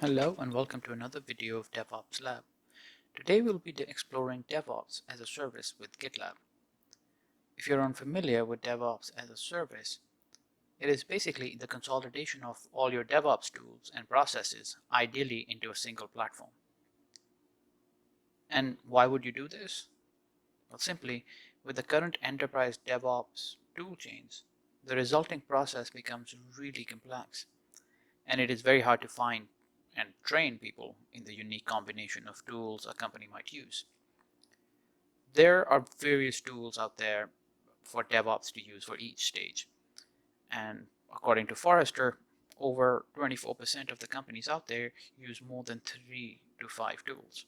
Hello and welcome to another video of DevOps Lab. Today we'll be exploring DevOps as a service with GitLab. If you're unfamiliar with DevOps as a service, it is basically the consolidation of all your DevOps tools and processes, ideally into a single platform. And why would you do this? Well, simply, with the current enterprise DevOps tool chains, the resulting process becomes really complex, and it is very hard to find and train people in the unique combination of tools a company might use. There are various tools out there for DevOps to use for each stage. And according to Forrester, over 24% of the companies out there use more than 3 to 5 tools.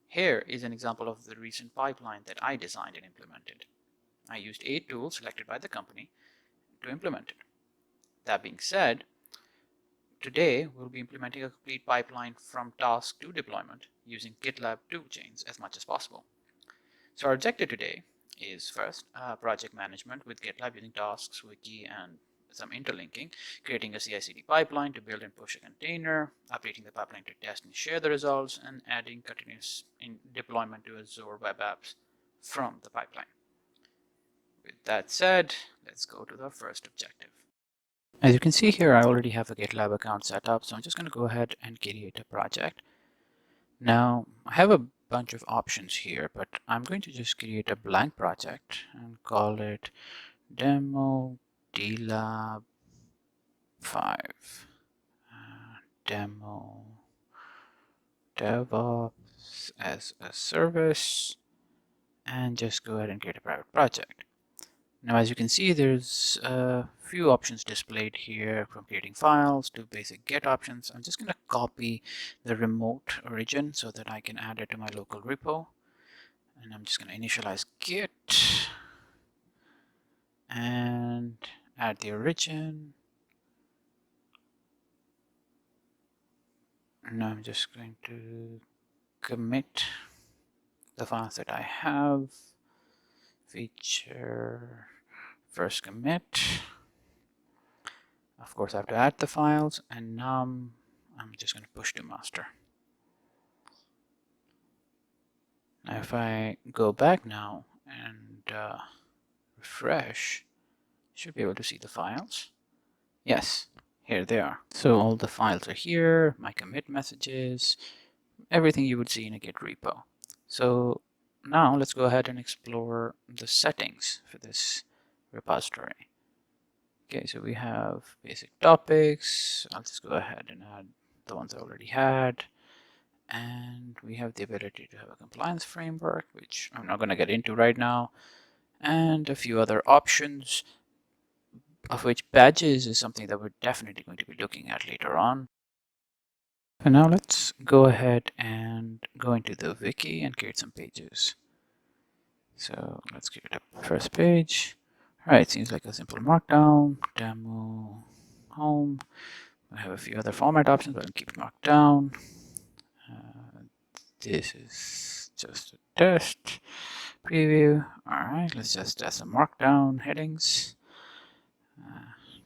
Here is an example of the recent pipeline that I designed and implemented. I used 8 tools selected by the company to implement it. That being said, today we'll be implementing a complete pipeline from task to deployment using GitLab toolchains as much as possible. So our objective today is first project management with GitLab using tasks, Wiki, and some interlinking, creating a CI/CD pipeline to build and push a container, updating the pipeline to test and share the results, and adding continuous deployment to Azure WebApps from the pipeline. With that said, let's go to the first objective. As you can see here, I already have a GitLab account set up, so I'm just going to go ahead and create a project. Now, I have a bunch of options here, but I'm going to just create a blank project and call it demo dlab 5 demo DevOps as a service, and just go ahead and create a private project. Now, as you can see, there's a few options displayed here, from creating files to basic get options. I'm just going to copy the remote origin so that I can add it to my local repo. And I'm just going to initialize git and add the origin. And I'm just going to commit the files that I have. Feature first commit. Of course, I have to add the files, and now I'm just going to push to master. Now, if I go back now and refresh, should be able to see the files. Yes, here they are. So all the files are here, my commit messages, everything you would see in a Git repo. So now let's go ahead and explore the settings for this repository. Okay, so we have basic topics. I'll just go ahead and add the ones I already had. And we have the ability to have a compliance framework, which I'm not going to get into right now, and a few other options, of which badges is something that we're definitely going to be looking at later on. And now let's go ahead and go into the wiki and create some pages. So let's create a first page. All right, seems like a simple markdown, demo, home. I have a few other format options, but I'll keep it marked down. This is just a test preview. All right, let's just test some markdown headings.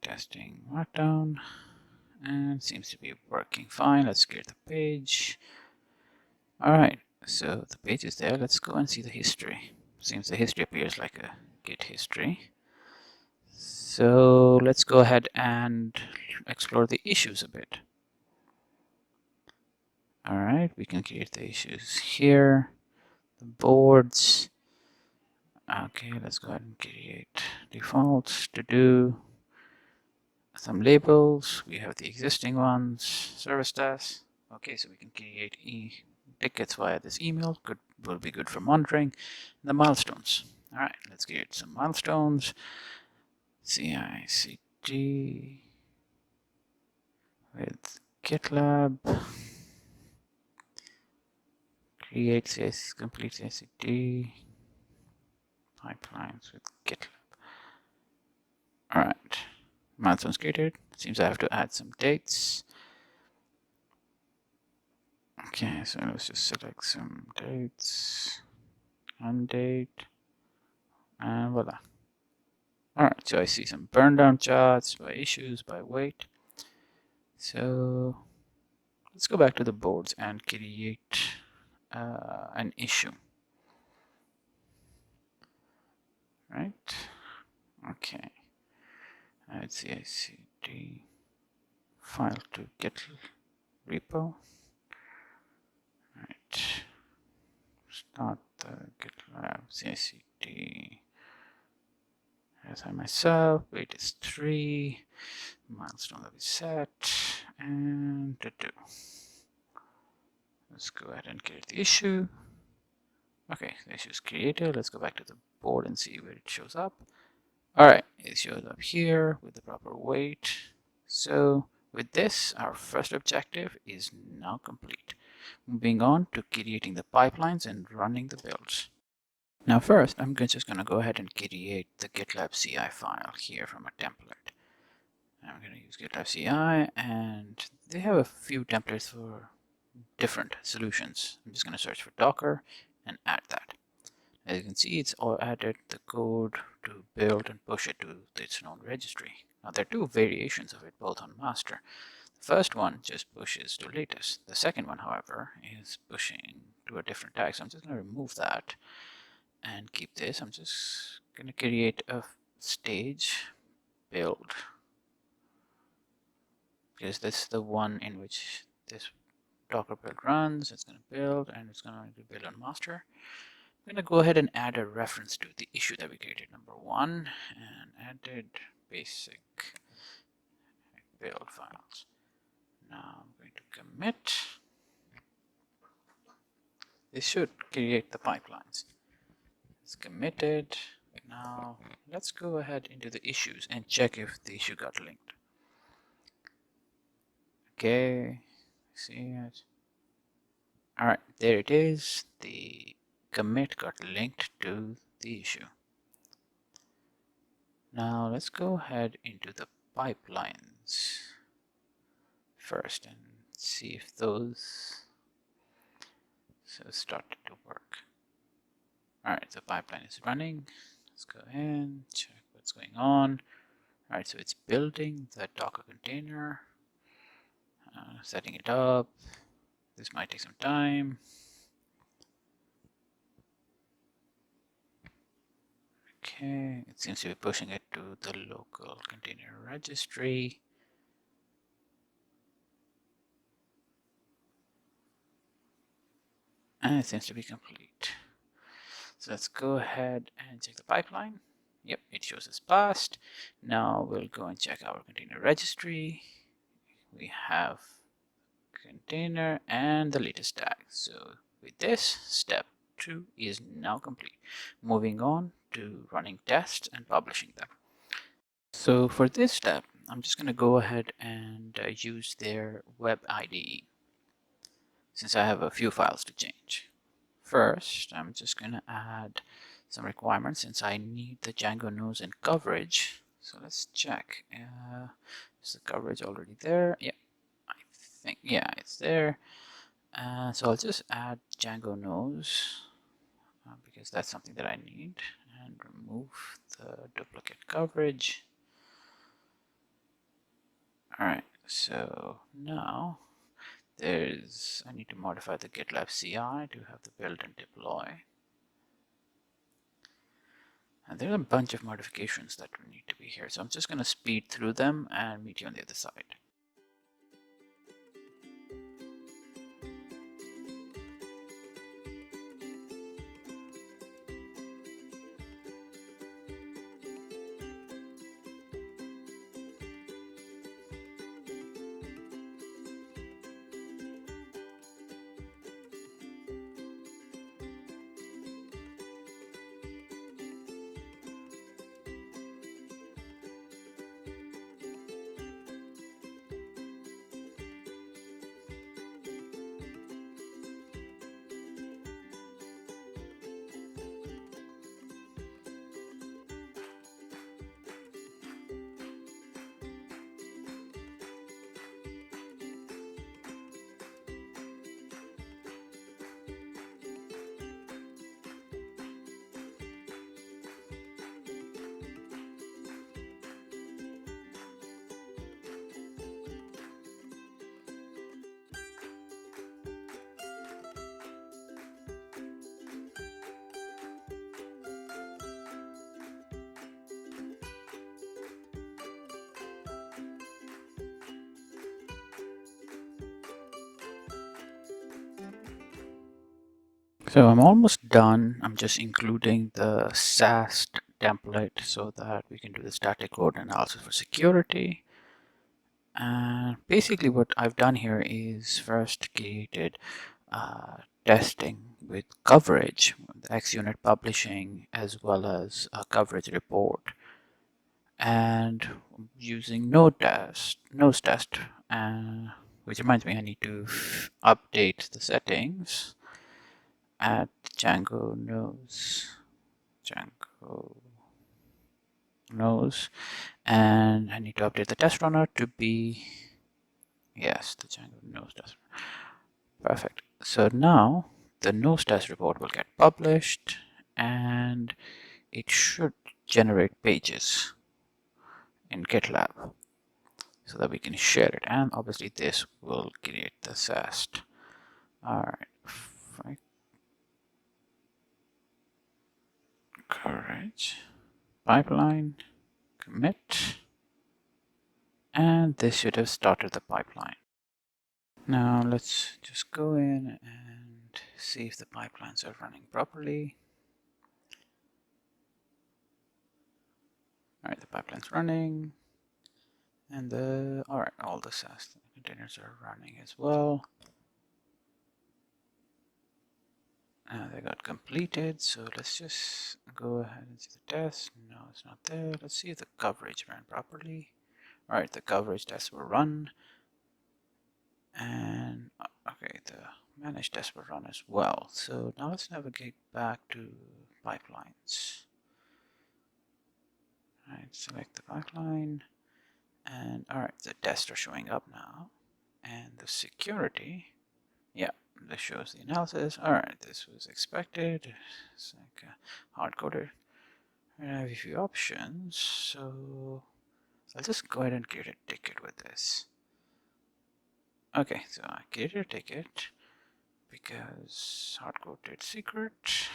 Testing markdown, and seems to be working fine. Let's create the page. All right, so the page is there. Let's go and see the history. Seems the history appears like a Git history. So let's go ahead and explore the issues a bit. All right, we can create the issues here, the boards. Okay, let's go ahead and create defaults to do some labels. We have the existing ones, service tasks. Okay, so we can create tickets via this email. Will be good for monitoring. The milestones. All right, let's create some milestones. CI/CD with GitLab. Create complete CI/CD pipelines with GitLab. All right, milestones created. Seems I have to add some dates. Okay, so let's just select some dates, undate, and voila. All right, so I see some burn down charts by issues, by weight. So Let's go back to the boards and create an issue. Right? Okay. Add CICD file to Git repo. Right. Start the GitLab CICD as I myself. Weight is 3. Milestone will be set. And to do. Let's go ahead and create the issue. Okay, the issue is created. Let's go back to the board and see where it shows up. Alright, it shows up here with the proper weight. So with this, our first objective is now complete. Moving on to creating the pipelines and running the builds. Now first, I'm just going to go ahead and create the GitLab CI file here from a template. I'm going to use GitLab CI, and they have a few templates for different solutions. I'm just going to search for Docker and add that. As you can see, it's all added the code to build and push it to its own registry. Now there are two variations of it, both on master. The first one just pushes to latest. The second one, however, is pushing to a different tag. So I'm just going to remove that and keep this. I'm just going to create a stage build, because this is the one in which this Docker build runs. It's going to build, and it's going to build on master. I'm going to go ahead and add a reference to the issue that we created, number 1, and added basic build files. Now I'm going to commit. This should create the pipelines. It's committed. Now let's go ahead into the issues and check if the issue got linked. Okay, see it. Alright, there it is. The commit got linked to the issue. Now let's go ahead into the pipelines first and see if those started to work. Alright, the pipeline is running. Let's go in, check what's going on. Alright, so it's building the Docker container, setting it up. This might take some time. Okay, it seems to be pushing it to the local container registry. And it seems to be complete. So let's go ahead and check the pipeline. Yep, it shows us passed. Now we'll go and check our container registry. We have container and the latest tag. So with this, step 2 is now complete. Moving on to running tests and publishing them. So for this step, I'm just going to go ahead and use their web IDE, since I have a few files to change. First, I'm just going to add some requirements, since I need the Django nose and coverage. So let's check. Is the coverage already there? Yeah, I think, yeah, it's there. So I'll just add Django nose, because that's something that I need, and remove the duplicate coverage. Alright, so now I need to modify the GitLab CI to have the build and deploy. And there are a bunch of modifications that need to be here, so I'm just going to speed through them and meet you on the other side. So I'm almost done. I'm just including the SAST template so that we can do the static code analysis for security. And basically what I've done here is first created testing with coverage, the XUnit publishing, as well as a coverage report, and using nose test, which reminds me I need to update the settings at Django nose, and I need to update the test runner to be, yes, the Django nose test. Perfect. So now the nose test report will get published and it should generate pages in GitLab so that we can share it. And obviously this will create the SAST. Alright. Courage. Pipeline. Commit. And this should have started the pipeline. Now let's just go in and see if the pipelines are running properly. Alright, the pipeline's running. And alright, all the SAST containers are running as well. They got completed, so let's just go ahead and see the test. No, it's not there. Let's see if the coverage ran properly. Alright, the coverage tests were run. And okay, the managed tests were run as well. So now let's navigate back to pipelines. Alright, select the pipeline. And alright, the tests are showing up now. And the security, yeah, this shows the analysis. Alright, this was expected. It's like hard-coded. I have a few options, so I'll just go ahead and create a ticket with this. Okay, so I created a ticket because hard-coded secret,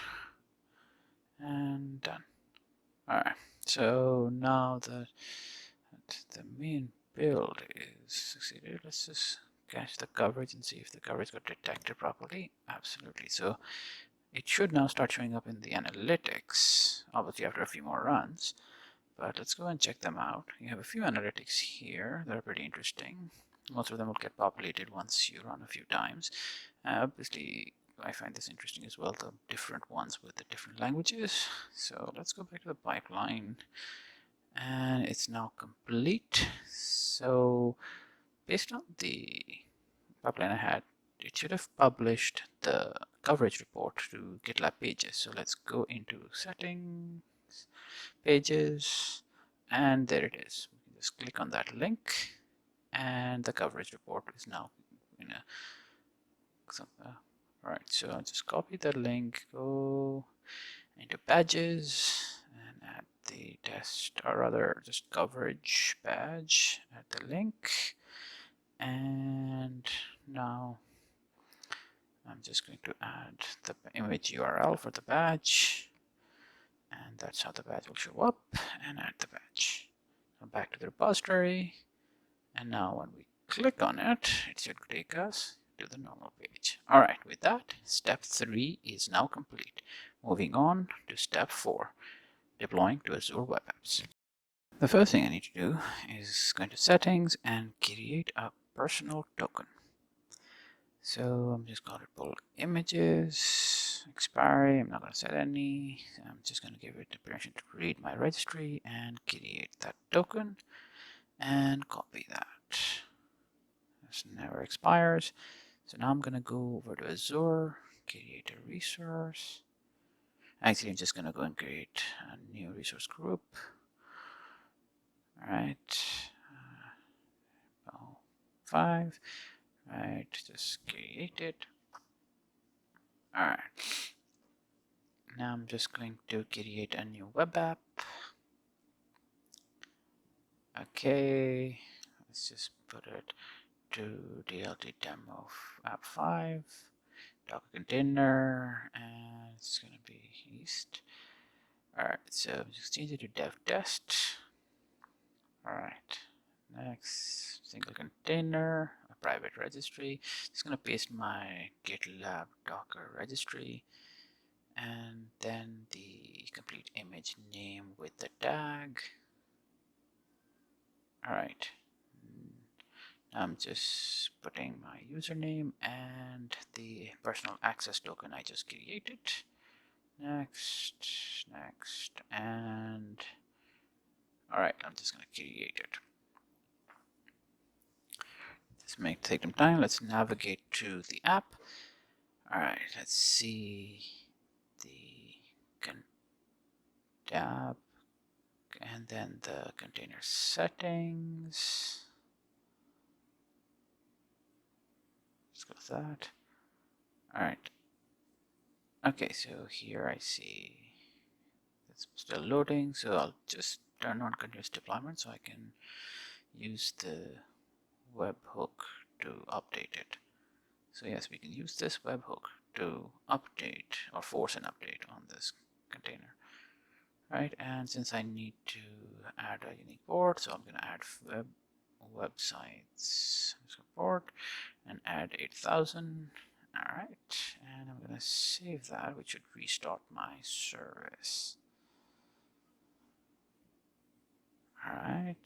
and done. Alright, so now that the main build is succeeded, let's just catch the coverage and see if the coverage got detected properly. Absolutely. So it should now start showing up in the analytics, obviously after a few more runs. But let's go and check them out. You have a few analytics here that are pretty interesting. Most of them will get populated once you run a few times. Obviously, I find this interesting as well, the different ones with the different languages. So let's go back to the pipeline. And it's now complete. So based on the pipeline I had, it should have published the coverage report to GitLab pages. So let's go into settings, pages, and there it is. We can just click on that link and the coverage report is now in a alright, so I'll just copy the link, go into badges and add the test, or rather just coverage badge, add the link, and now I'm just going to add the image URL for the badge, and that's how the badge will show up, and add the badge. Now back to the repository, and now when we click on it, it should take us to the normal page. Alright, with that, step 3 is now complete. Moving on to step 4, deploying to Azure WebApps. The first thing I need to do is go into settings and create a personal token. So I'm just going to pull images, expiry, I'm not going to set any. I'm just going to give it the permission to read my registry and create that token and copy that. This never expires. So now I'm going to go over to Azure, create a resource. Actually, I'm just going to go and create a new resource group. Alright, 5. Right, just create it. Alright. Now I'm just going to create a new web app. Okay, let's just put it to DLT demo app 5, Docker container, and it's going to be east. Alright, so just change it to dev test. Alright, next single container. a private registry. Just gonna paste my GitLab Docker registry, and then the complete image name with the tag. All right. I'm just putting my username and the personal access token I just created. Next, and all right, I'm just going to create it. This may take some time. Let's navigate to the app. All right, let's see the tab and then the container settings. Let's go with that. All right. Okay, so here I see it's still loading, so I'll just turn on continuous deployment so I can use the webhook to update it. So yes, we can use this webhook to update or force an update on this container. Right, and since I need to add a unique port, so I'm going to add websites port and add 8000. All right, and I'm going to save that, which should restart my service. All right,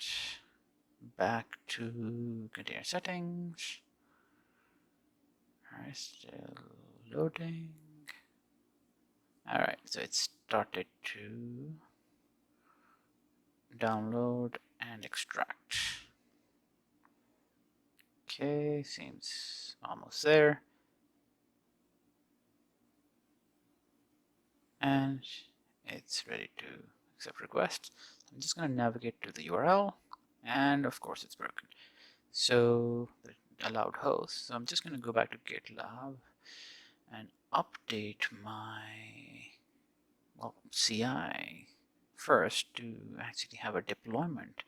back to container settings. All right, still loading. All right, so it started to download and extract. Okay, seems almost there. And it's ready to accept requests. I'm just going to navigate to the URL, and of course it's broken. So the allowed host. So I'm just going to go back to GitLab and update my CI first to actually have a deployment.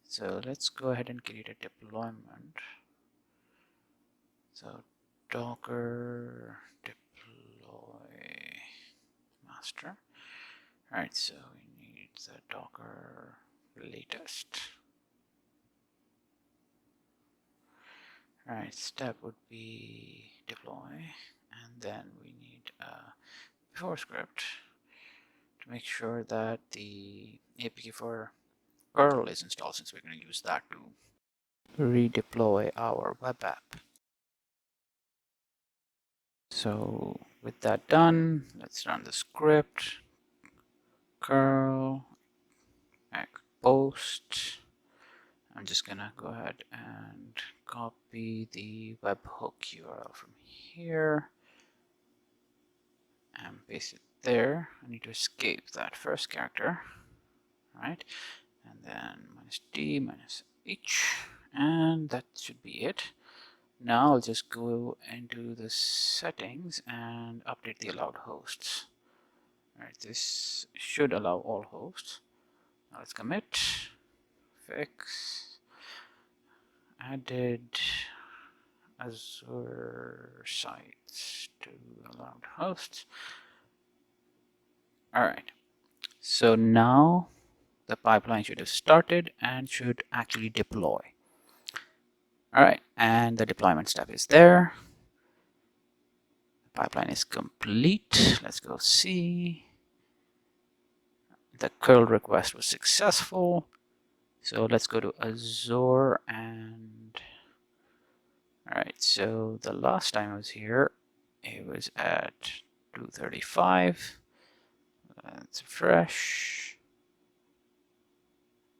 So let's go ahead and create a deployment. So Docker deploy master. All right, so we need the Docker latest. All right, step would be deploy, and then we need a before script to make sure that the APK for curl is installed, since we're going to use that to redeploy our web app. So with that done, let's run the script. Curl post. I'm just gonna go ahead and copy the webhook URL from here and paste it there. I need to escape that first character, right? And then -d -h, and that should be it. Now I'll just go into the settings and update the allowed hosts. All right, this should allow all hosts. Now let's commit, fix, added Azure sites to allowed hosts. All right, so now the pipeline should have started and should actually deploy. All right, and the deployment step is there. The pipeline is complete. Let's go see. The curl request was successful. So let's go to Azure and all right, so the last time I was here, it was at 235. Let's refresh.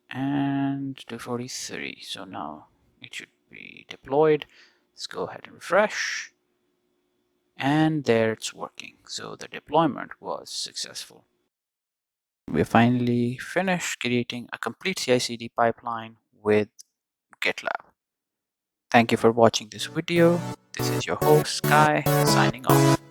And 243. So now it should be deployed. Let's go ahead and refresh. And there it's working. So the deployment was successful. We finally finished creating a complete CI/CD pipeline with GitLab. Thank you for watching this video. This is your host, Sky, signing off.